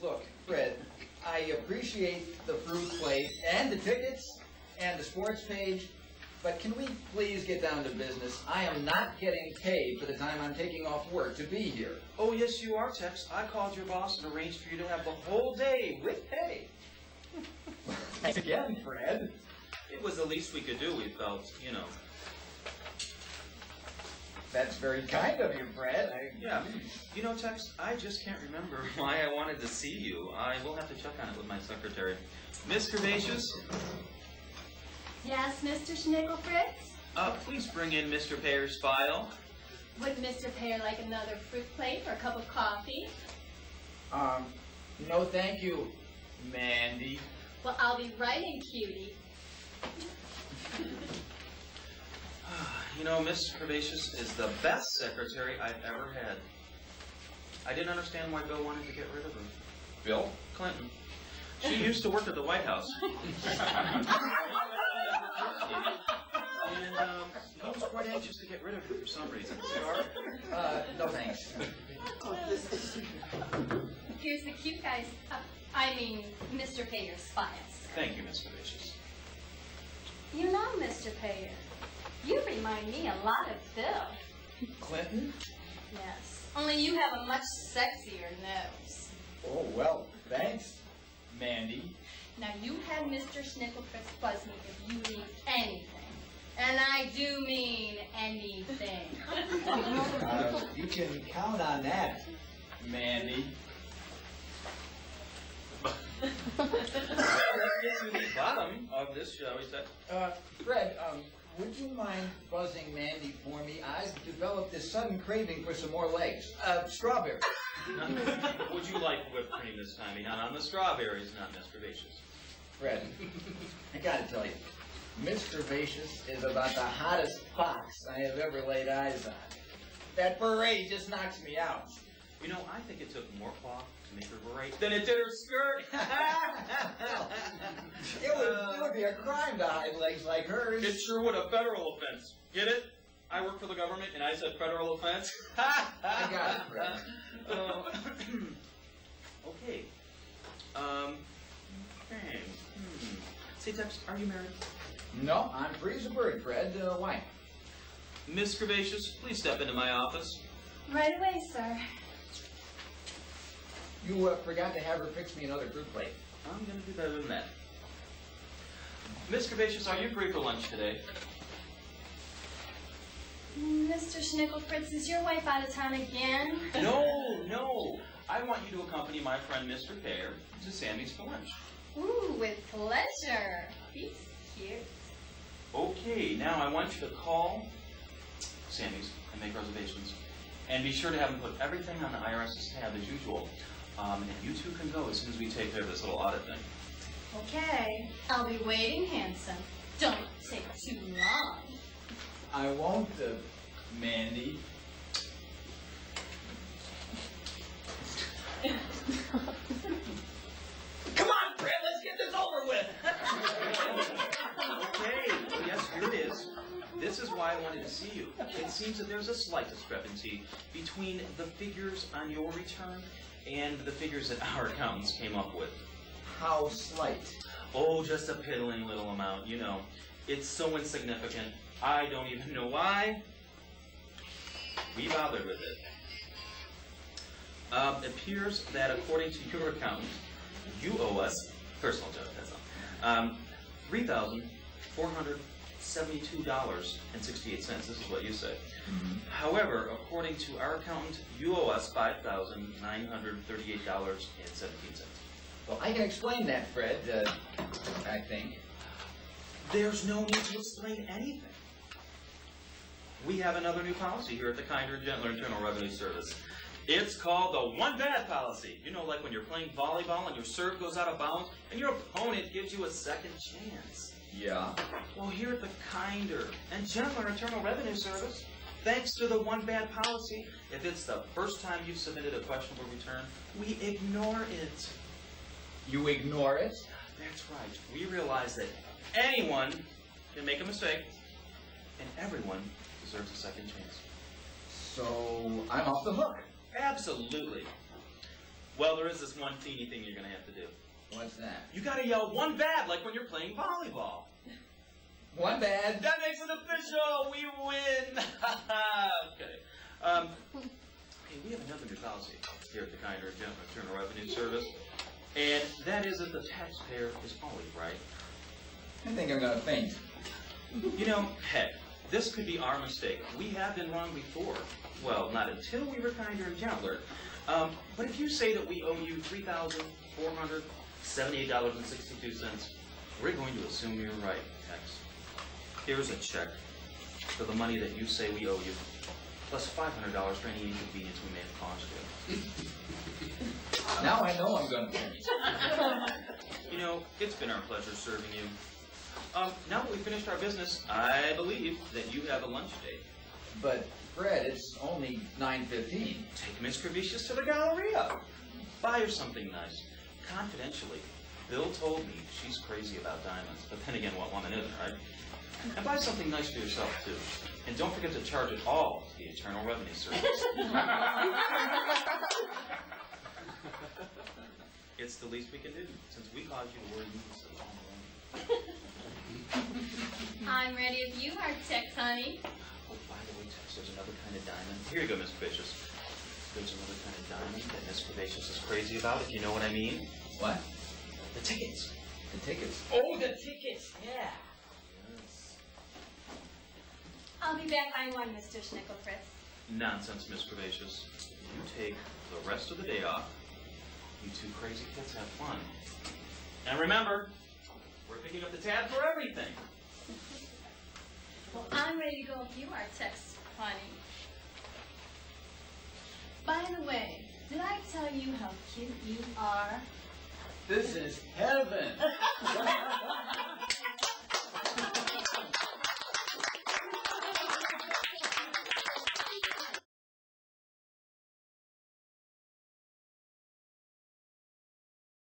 Look, Fred, I appreciate the fruit plate and the tickets and the sports page, but can we please get down to business? I am not getting paid for the time I'm taking off work to be here. Oh, yes, you are, Tex. I called your boss and arranged for you to have the whole day with pay. Thanks again, Fred. It was the least we could do, we felt, you know. That's very kind of you, Fred. Yeah. You know, Tex, I just can't remember why I wanted to see you. I will have to check on it with my secretary. Miss Curvaceous? Yes, Mr. Schnickelfritz? Please bring in Mr. Payer's file. Would Mr. Payer like another fruit plate or a cup of coffee? No thank you, Mandy. Well, I'll be right in, cutie. You know, Miss Curvaceous is the best secretary I've ever had. I didn't understand why Bill wanted to get rid of her. Bill? Clinton. She used to work at the White House. And he was quite anxious to get rid of her for some reason. Cigar? No thanks. Here's the cute guy's, Mr. Payer's files. Thank you, Miss Curvaceous. You know, Mr. Payer, you remind me a lot of Bill. Clinton? Yes, only you have a much sexier nose. Oh, well, thanks, Mandy. Now, you had Mr. Schnickelfritz buzz me if you need anything. And I do mean anything. You can count on that, Mandy. Let's get to the bottom of this, shall we say? Fred, would you mind buzzing Mandy for me? I've developed this sudden craving for some more legs. Strawberry. Would you like whipped cream this time? Not on the strawberries, not Miss Curvaceous. Fred, I gotta tell you, Miss Curvaceous is about the hottest fox I have ever laid eyes on. That beret just knocks me out. You know, I think it took more cloth to make her beret than it did her skirt. It would be a crime to hide legs like hers. It sure would, a federal offense. Get it? I work for the government, and I said federal offense. I got it, Fred. Okay. Okay. Say, Tex, are you married? No, I'm free as a bird, Fred. Why? Miss Curvaceous, please step into my office. Right away, sir. You forgot to have her fix me another fruit plate. I'm going to do better than that. Miss Curvaceous, are you free for lunch today? Mr. Schnickelfritz, is your wife out of town again? No. I want you to accompany my friend Mr. Payer to Sammy's for lunch. Ooh, with pleasure. He's cute. Okay, now I want you to call Sammy's and make reservations. And be sure to have them put everything on the IRS's tab as usual. And you two can go as soon as we take care of this little audit thing. Okay. I'll be waiting, handsome. Don't take too long. I won't, Mandy. Come on, Fred, let's get this over with. Okay, well, yes, here it is. This is why I wanted to see you. It seems that there's a slight discrepancy between the figures on your return and the figures that our accountants came up with. How slight? Oh, just a piddling little amount, you know. It's so insignificant. I don't even know why we bothered with it. It appears that according to your accountant, you owe us, personal joke, that's all, $3,472.68. This is what you say. Mm-hmm. However, according to our accountant, you owe us $5,938.17. Well, I can explain that, Fred, I think. There's no need to explain anything. We have another new policy here at the Kinder and Gentler Internal Revenue Service. It's called the one bad policy. You know, like when you're playing volleyball and your serve goes out of bounds and your opponent gives you a second chance. Yeah. Well, here at the Kinder and Gentler Internal Revenue Service, thanks to the one bad policy, if it's the first time you've submitted a questionable return, we ignore it. You ignore it? That's right. We realize that anyone can make a mistake, and everyone deserves a second chance. So I'm off the hook. Absolutely. Well, there is this one teeny thing you're going to have to do. What's that? You got to yell one bad, like when you're playing volleyball. One bad. That makes it official. We win. Okay. Okay, we have another new policy here at the Kinder Internal Revenue Service, and that is that the taxpayer is always right. I think I'm gonna faint. You know, heck, this could be our mistake. We have been wrong before. Well, not until we were kinder and gentler. But if you say that we owe you $3,478.62, we're going to assume you're right, X. Here's a check for the money that you say we owe you, plus $500 for any inconvenience we may have caused you. Now I know I'm gonna faint. You know, it's been our pleasure serving you. Now that we've finished our business, I believe that you have a lunch date. But Fred, it's only 9:15. Take Miss Cravicious to the Galleria. Buy her something nice. Confidentially, Bill told me she's crazy about diamonds. But then again, what woman isn't, right? And buy something nice for yourself, too. And don't forget to charge it all to the Internal Revenue Service. It's the least we can do, since we caused you to worry you so long. I'm ready if you are, Tex, honey. Oh, by the way, Tex, there's another kind of diamond. Here you go, Miss Cravicious. There's another kind of diamond that Miss Cravicious is crazy about, if you know what I mean. What? The tickets. The tickets. Oh, the tickets, yeah. Yes. I'll be back by 1, Mr. Schnickelfritz. Nonsense, Miss Cravicious. You take the rest of the day off. You two crazy kids have fun. And remember, we're picking up the tab for everything. Well, I'm ready to go if you are, Tex, honey. By the way, did I tell you how cute you are? This is heaven.